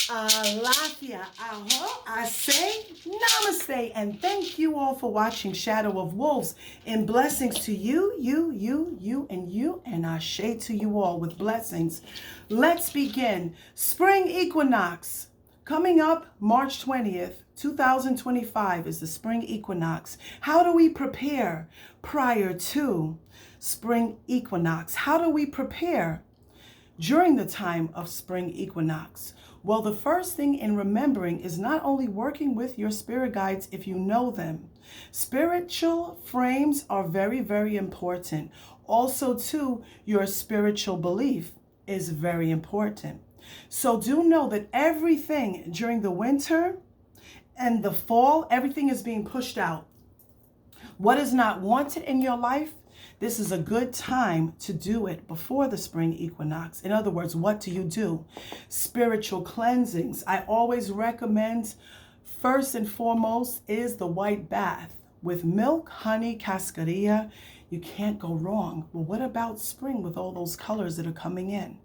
Alafia, aho, I say namaste, and thank you all for watching Shadow of Wolves. And blessings to you, and ashe to you all with blessings. Let's begin. Spring equinox coming up March 20th, 2025 is the spring equinox. How do we prepare prior to spring equinox? How do we prepare during the time of spring equinox? Well, the first thing in remembering is not only working with your spirit guides if you know them. Spiritual frames are very, very important. Also, too, your spiritual belief is very important. So do know that everything during the winter and the fall, everything is being pushed out. What is not wanted in your life, this is a good time to do it before the spring equinox. In other words, what do you do? Spiritual cleansings. I always recommend, first and foremost, is the white bath with milk, honey, cascarilla. You can't go wrong. Well, what about spring with all those colors that are coming in?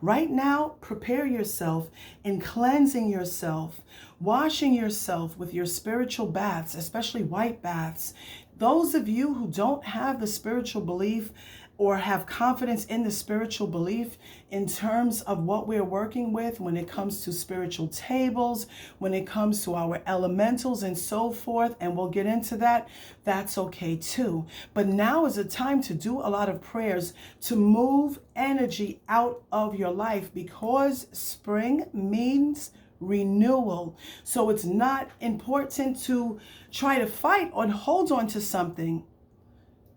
Right now, prepare yourself in cleansing yourself, washing yourself with your spiritual baths, especially white baths. Those of you who don't have the spiritual belief or have confidence in the spiritual belief in terms of what we're working with when it comes to spiritual tables, when it comes to our elementals and so forth, and we'll get into that, that's okay too. But now is a time to do a lot of prayers to move energy out of your life, because spring means renewal. So it's not important to try to fight or hold on to something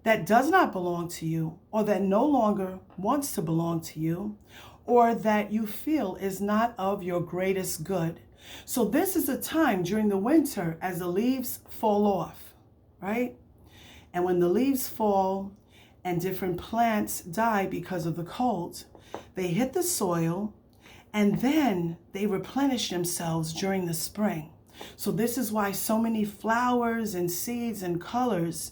that does not belong to you, or that no longer wants to belong to you, or that you feel is not of your greatest good. So this is a time during the winter as the leaves fall off, right? And when the leaves fall and different plants die because of the cold, they hit the soil and then they replenish themselves during the spring. So this is why so many flowers and seeds and colors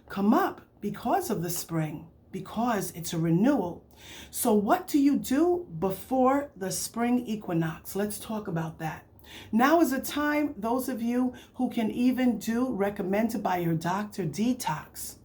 come up because of the spring, because it's a renewal. So what do you do before the spring equinox? Let's talk about that. Now is a time, those of you who can even do recommended by your doctor detox,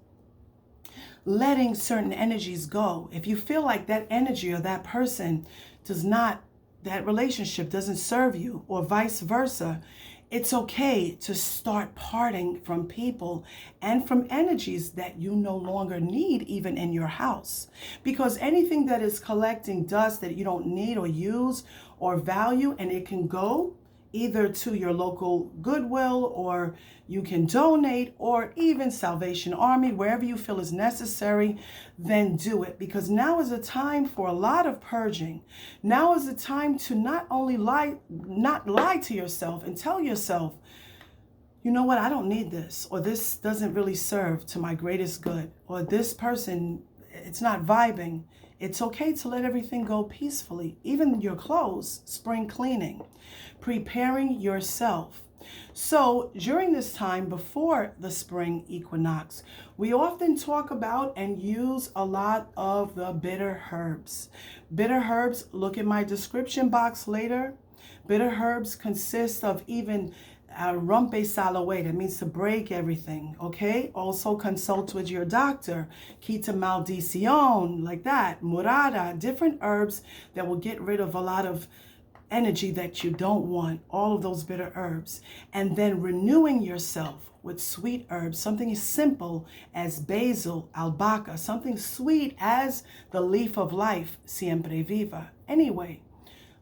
letting certain energies go. If you feel like that energy or that person that relationship doesn't serve you, or vice versa, it's okay to start parting from people and from energies that you no longer need, even in your house. Because anything that is collecting dust that you don't need or use or value, and it can go either to your local Goodwill, or you can donate, or even Salvation Army, wherever you feel is necessary, then do it. Because now is a time for a lot of purging. Now is a time to not lie to yourself and tell yourself, you know what, I don't need this, or this doesn't really serve to my greatest good, or this person, it's not vibing. It's okay to let everything go peacefully. Even your clothes, spring cleaning, preparing yourself. So during this time before the spring equinox, we often talk about and use a lot of the bitter herbs. Bitter herbs, look at my description box later. Bitter herbs consist of even rompe salaway, that means to break everything, okay? Also consult with your doctor. Quita maldición, like that. Murada, different herbs that will get rid of a lot of energy that you don't want, all of those bitter herbs. And then renewing yourself with sweet herbs, something as simple as basil, albahaca, something sweet as the leaf of life, siempre viva. Anyway,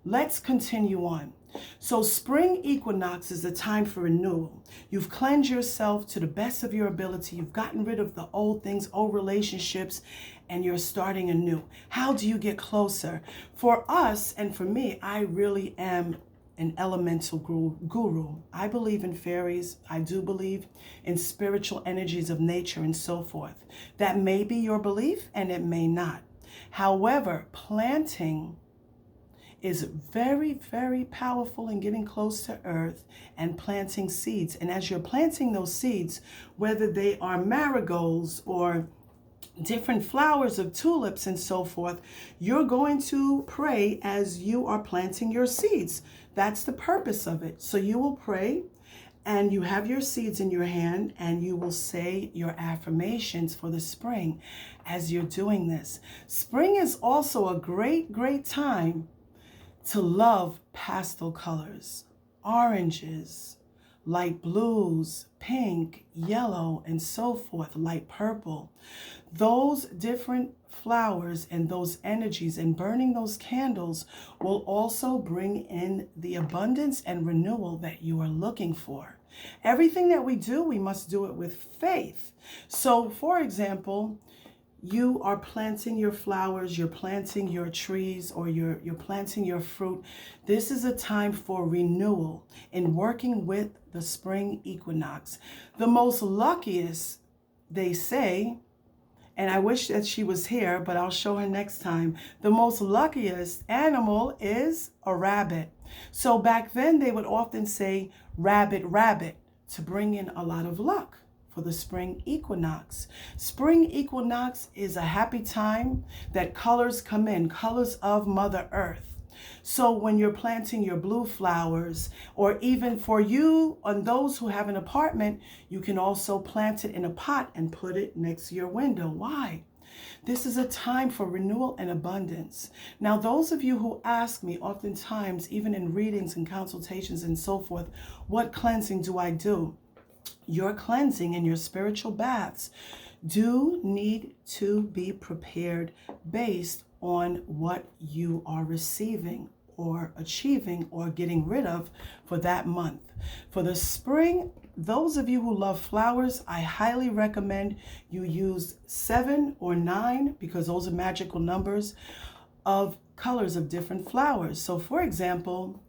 let's continue on. So spring equinox is a time for renewal. You've cleansed yourself to the best of your ability. You've gotten rid of the old things, old relationships, and you're starting anew. How do you get closer? For us, and for me, I really am an elemental guru. I believe in fairies. I do believe in spiritual energies of nature and so forth. That may be your belief, and it may not. However, planting is very, very powerful in getting close to earth and planting seeds. And as you're planting those seeds, whether they are marigolds or different flowers of tulips and so forth, you're going to pray as you are planting your seeds. That's the purpose of it. So you will pray and you have your seeds in your hand and you will say your affirmations for the spring as you're doing this. Spring is also a great, great time to love pastel colors, oranges, light blues, pink, yellow, and so forth, light purple. Those different flowers and those energies and burning those candles will also bring in the abundance and renewal that you are looking for. Everything that we do, we must do it with faith. So, for example, you are planting your flowers, you're planting your trees, or you're planting your fruit. This is a time for renewal and working with the spring equinox. The most luckiest, they say, and I wish that she was here, but I'll show her next time. The most luckiest animal is a rabbit. So back then they would often say rabbit, rabbit to bring in a lot of luck for the spring equinox. Spring equinox is a happy time that colors come in, colors of Mother Earth. So when you're planting your blue flowers, or even for you and those who have an apartment, you can also plant it in a pot and put it next to your window. Why? This is a time for renewal and abundance. Now, those of you who ask me oftentimes, even in readings and consultations and so forth, what cleansing do I do? Your cleansing and your spiritual baths do need to be prepared based on what you are receiving or achieving or getting rid of for that month. For the spring, those of you who love flowers, I highly recommend you use 7 or 9, because those are magical numbers of colors of different flowers. So for example,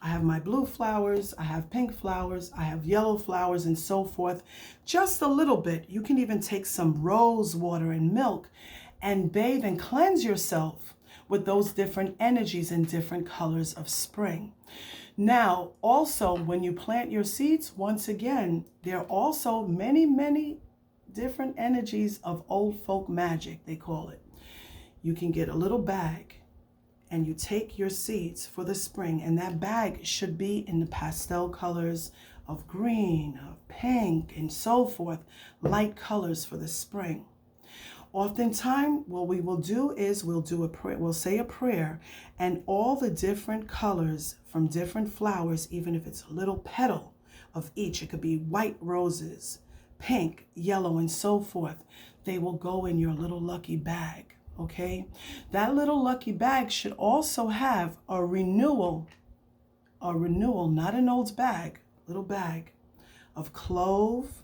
I have my blue flowers, I have pink flowers, I have yellow flowers, and so forth. Just a little bit. You can even take some rose water and milk and bathe and cleanse yourself with those different energies and different colors of spring. Now, also, when you plant your seeds, once again, there are also many, many different energies of old folk magic, they call it. You can get a little bag and you take your seeds for the spring, and that bag should be in the pastel colors of green, of pink, and so forth, light colors for the spring. Oftentimes, what we will do is we'll do a prayer, we'll say a prayer, and all the different colors from different flowers, even if it's a little petal of each, it could be white roses, pink, yellow, and so forth, they will go in your little lucky bag. Okay, that little lucky bag should also have a renewal, not an old bag, little bag of clove,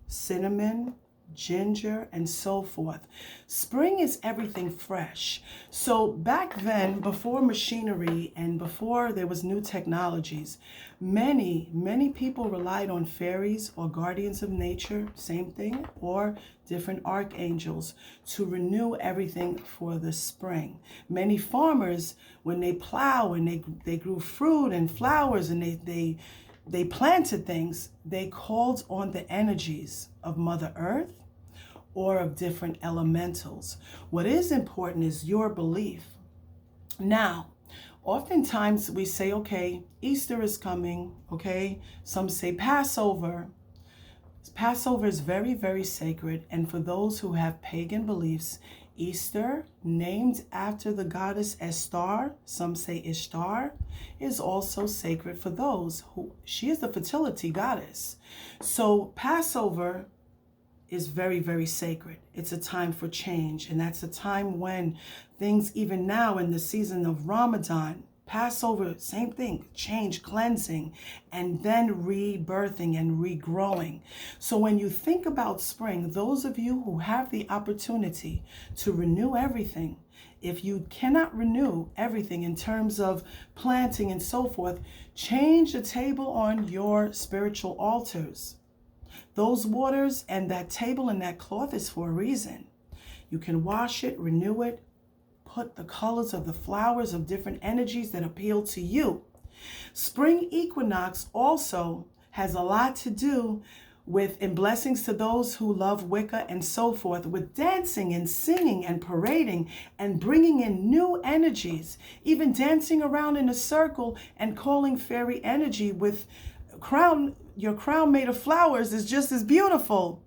cinnamon, ginger, and so forth. Spring is everything fresh. So back then, before machinery and before there was new technologies, many people relied on fairies or guardians of nature, same thing, or different archangels to renew everything for the spring. Many farmers, when they plow and they grew fruit and flowers and they planted things, they called on the energies of Mother Earth or of different elementals. What is important is your belief. Now, oftentimes we say, okay, Easter is coming, okay? Some say Passover. Passover is very, very sacred. And for those who have pagan beliefs, Easter, named after the goddess Estar, some say Ishtar, is also sacred for those who, she is the fertility goddess. So Passover is very, very sacred. It's a time for change. And that's a time when things, even now in the season of Ramadan, Passover, same thing, change, cleansing, and then rebirthing and regrowing. So when you think about spring, those of you who have the opportunity to renew everything, if you cannot renew everything in terms of planting and so forth, change the table on your spiritual altars. Those waters and that table and that cloth is for a reason. You can wash it, renew it, put the colors of the flowers of different energies that appeal to you. Spring equinox also has a lot to do in blessings to those who love Wicca and so forth, with dancing and singing and parading and bringing in new energies, even dancing around in a circle and calling fairy energy with your crown made of flowers is just as beautiful.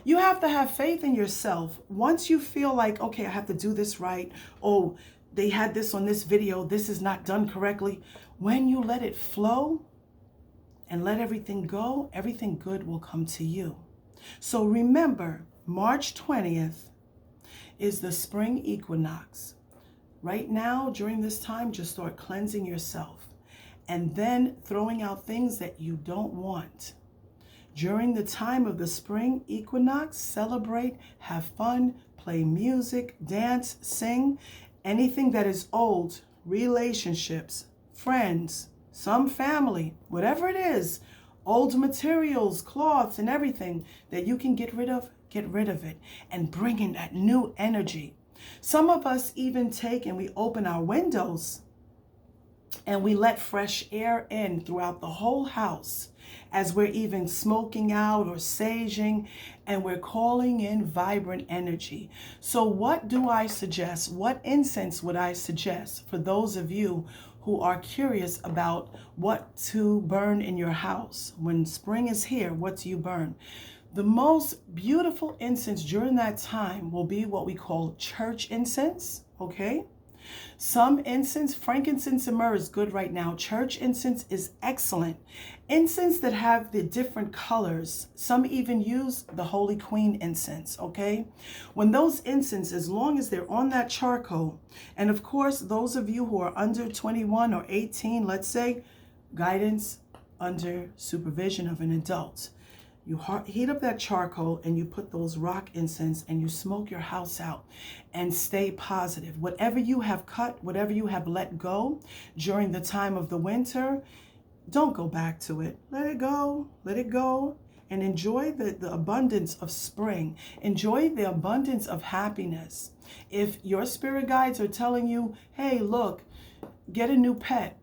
You have to have faith in yourself. Once you feel like, okay, I have to do this right. Oh, they had this on this video. This is not done correctly. When you let it flow and let everything go, everything good will come to you. So remember, March 20th is the spring equinox. Right now, during this time, just start cleansing yourself and then throwing out things that you don't want. During the time of the spring equinox, celebrate, have fun, play music, dance, sing. Anything that is old, relationships, friends, some family, whatever it is, old materials, cloths, and everything that you can get rid of it and bring in that new energy. Some of us even take and we open our windows and we let fresh air in throughout the whole house as we're even smoking out or saging, and we're calling in vibrant energy. So what do I suggest? What incense would I suggest for those of you who are curious about what to burn in your house? When spring is here, what do you burn? The most beautiful incense during that time will be what we call church incense, okay? Some incense, frankincense and myrrh is good right now. Church incense is excellent. Incense that have the different colors. Some even use the Holy Queen incense, okay? When those incense, as long as they're on that charcoal, and of course, those of you who are under 21 or 18, let's say, guidance under supervision of an adult. You heat up that charcoal and you put those rock incense and you smoke your house out and stay positive. Whatever you have cut, whatever you have let go during the time of the winter, don't go back to it. Let it go and enjoy the abundance of spring. Enjoy the abundance of happiness. If your spirit guides are telling you, hey, look, get a new pet,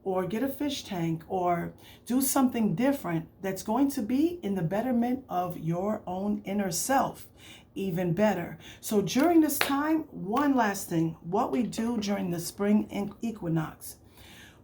or get a fish tank, or do something different that's going to be in the betterment of your own inner self, even better. So during this time, one last thing, what we do during the spring equinox,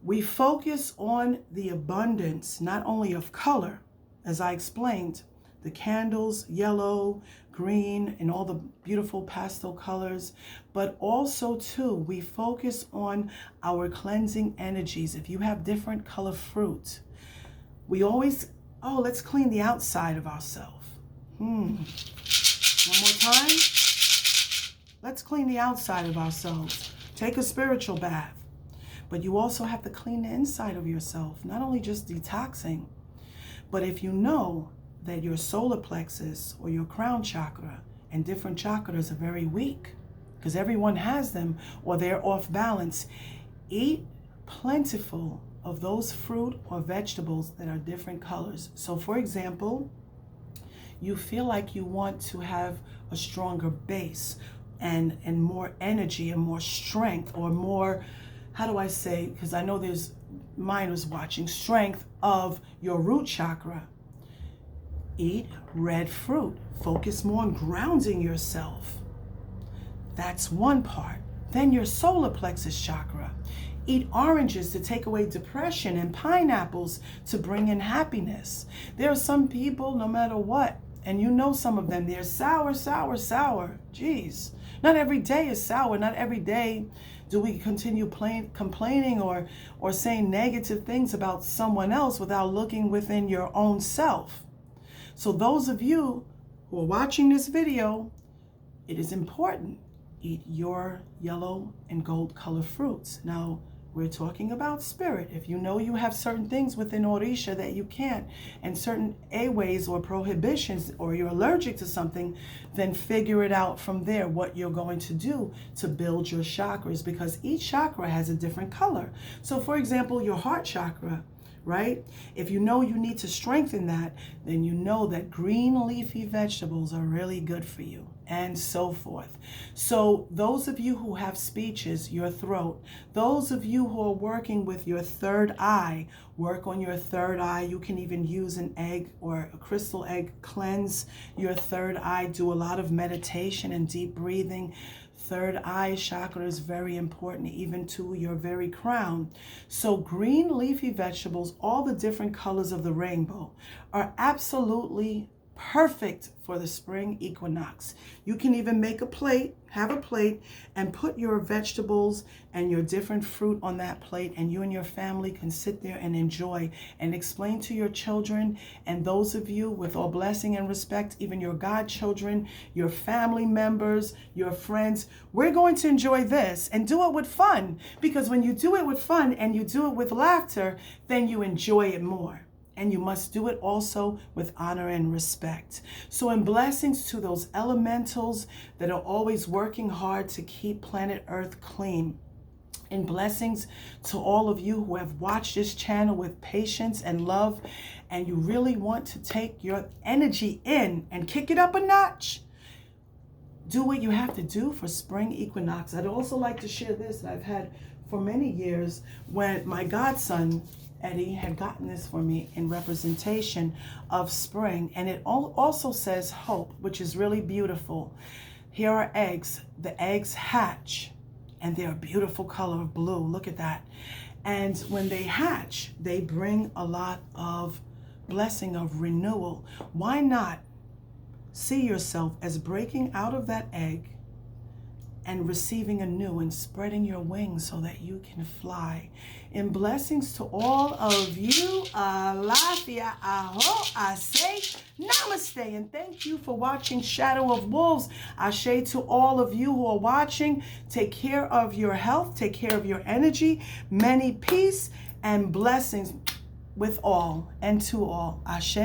we focus on the abundance, not only of color, as I explained, the candles, yellow, green, and all the beautiful pastel colors, but also too, we focus on our cleansing energies. If you have different color fruit, we always, let's clean the outside of ourselves. One more time. Let's clean the outside of ourselves. Take a spiritual bath. But you also have to clean the inside of yourself, not only just detoxing, but if you know that your solar plexus or your crown chakra and different chakras are very weak, because everyone has them, or they're off balance, eat plentiful of those fruit or vegetables that are different colors. So for example, you feel like you want to have a stronger base and more energy and more strength, or more, how do I say, because I know there's, mine was watching, strength of your root chakra. Eat red fruit. Focus more on grounding yourself. That's one part. Then your solar plexus chakra. Eat oranges to take away depression and pineapples to bring in happiness. There are some people, no matter what, and you know some of them, they're sour. Jeez. Not every day is sour. Not every day do we continue complaining or saying negative things about someone else without looking within your own self. So those of you who are watching this video, it is important. Eat your yellow and gold color fruits. Now, we're talking about spirit. If you know you have certain things within Orisha that you can't, and certain A-ways or prohibitions, or you're allergic to something, then figure it out from there what you're going to do to build your chakras, because each chakra has a different color. So for example, your heart chakra, right? If you know you need to strengthen that, then you know that green leafy vegetables are really good for you. and so forth. So those of you who have speeches, your throat, those of you who are working with your third eye, work on your third eye. You can even use an egg or a crystal egg, cleanse your third eye, do a lot of meditation and deep breathing. Third eye chakra is very important, even to your very crown. So green leafy vegetables, all the different colors of the rainbow, are absolutely perfect for the spring equinox. You can even make a plate, have a plate, and put your vegetables and your different fruit on that plate, and you and your family can sit there and enjoy and explain to your children, and those of you with all blessing and respect, even your godchildren, your family members, your friends, we're going to enjoy this and do it with fun, because when you do it with fun and you do it with laughter, then you enjoy it more. And you must do it also with honor and respect. So in blessings to those elementals that are always working hard to keep planet Earth clean. In blessings to all of you who have watched this channel with patience and love, and you really want to take your energy in and kick it up a notch. Do what you have to do for spring equinox. I'd also like to share this that I've had for many years, when my godson, Eddie, had gotten this for me in representation of spring, and it also says hope, which is really beautiful. Here are eggs. The eggs hatch, and they're a beautiful color of blue. Look at that. And when they hatch, they bring a lot of blessing of renewal. Why not see yourself as breaking out of that egg and receiving a new and spreading your wings so that you can fly. In blessings to all of you, alafia, aho, I say namaste, and thank you for watching Shadow of Wolves. Ashe to all of you who are watching. Take care of your health, take care of your energy. Many peace and blessings with all and to all. Ashe.